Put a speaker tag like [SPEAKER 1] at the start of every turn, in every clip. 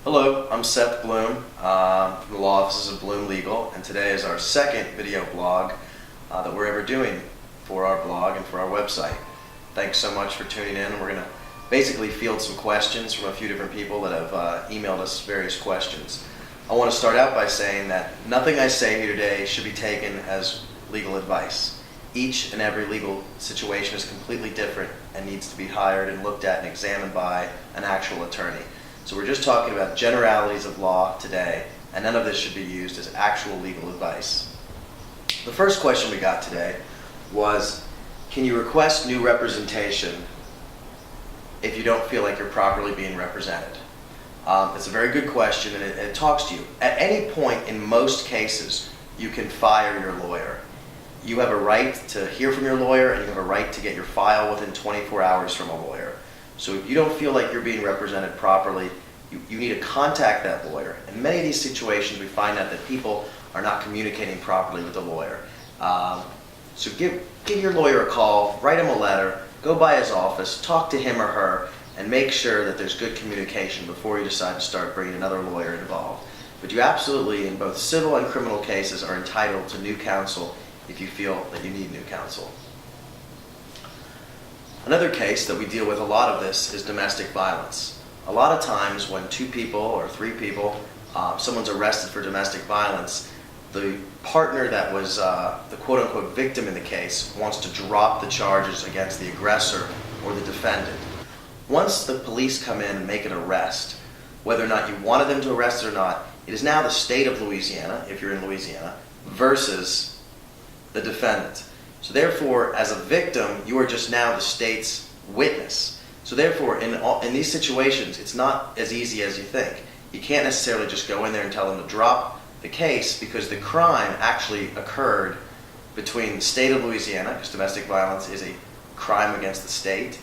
[SPEAKER 1] Hello, I'm Seth Bloom from the law offices of Bloom Legal, and today is our second video blog that we're ever doing for our blog and for our website. Thanks so much for tuning in. We're going to basically field some questions from a few different people that have emailed us various questions. I want to start out by saying that nothing I say here today should be taken as legal advice. Each and every legal situation is completely different and needs to be hired and looked at and examined by an actual attorney. So we're just talking about generalities of law today, and none of this should be used as actual legal advice. The first question we got today was, can you request new representation if you don't feel like you're properly being represented? It's a very good question, and it talks to you. At any point in most cases, you can fire your lawyer. You have a right to hear from your lawyer, and you have a right to get your file within 24 hours from a lawyer. So if you don't feel like you're being represented properly, you need to contact that lawyer. In many of these situations, we find out that people are not communicating properly with the lawyer. So give your lawyer a call, write him a letter, go by his office, talk to him or her, and make sure that there's good communication before you decide to start bringing another lawyer involved. But you absolutely, in both civil and criminal cases, are entitled to new counsel if you feel that you need new counsel. Another case that we deal with a lot of this is domestic violence. A lot of times when two people or three people, someone's arrested for domestic violence, the partner that was the quote-unquote victim in the case wants to drop the charges against the aggressor or the defendant. Once the police come in and make an arrest, whether or not you wanted them to arrest it or not, it is now the state of Louisiana, if you're in Louisiana, versus the defendant. So therefore, as a victim, you are just now the state's witness. So therefore, in these situations, it's not as easy as you think. You can't necessarily just go in there and tell them to drop the case, because the crime actually occurred between the state of Louisiana, because domestic violence is a crime against the state,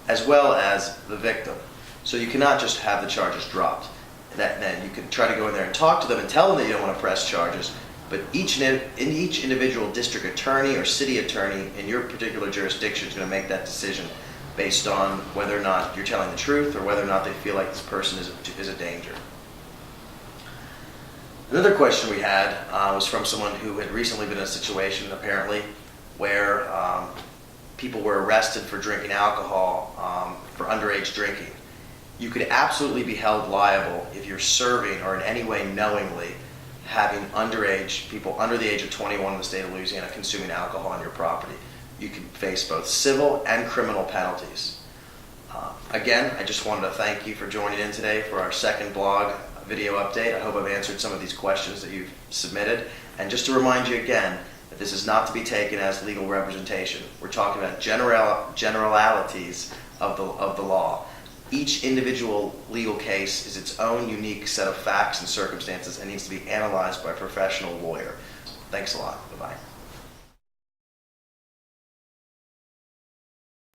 [SPEAKER 1] as well as the victim. So you cannot just have the charges dropped. Then you can try to go in there and talk to them and tell them that you don't want to press charges, but each individual district attorney or city attorney in your particular jurisdiction is going to make that decision based on whether or not you're telling the truth or whether or not they feel like this person is a danger. Another question we had was from someone who had recently been in a situation, apparently, where people were arrested for drinking alcohol for underage drinking. You could absolutely be held liable if you're serving or in any way knowingly having underage people under the age of 21 in the state of Louisiana consuming alcohol on your property. You can face both civil and criminal penalties. Again, I just wanted to thank you for joining in today for our second blog video update. I hope I've answered some of these questions that you've submitted. And just to remind you again that this is not to be taken as legal representation. We're talking about generalities of the law. Each individual legal case is its own unique set of facts and circumstances and needs to be analyzed by a professional lawyer. Thanks a lot. Bye-bye.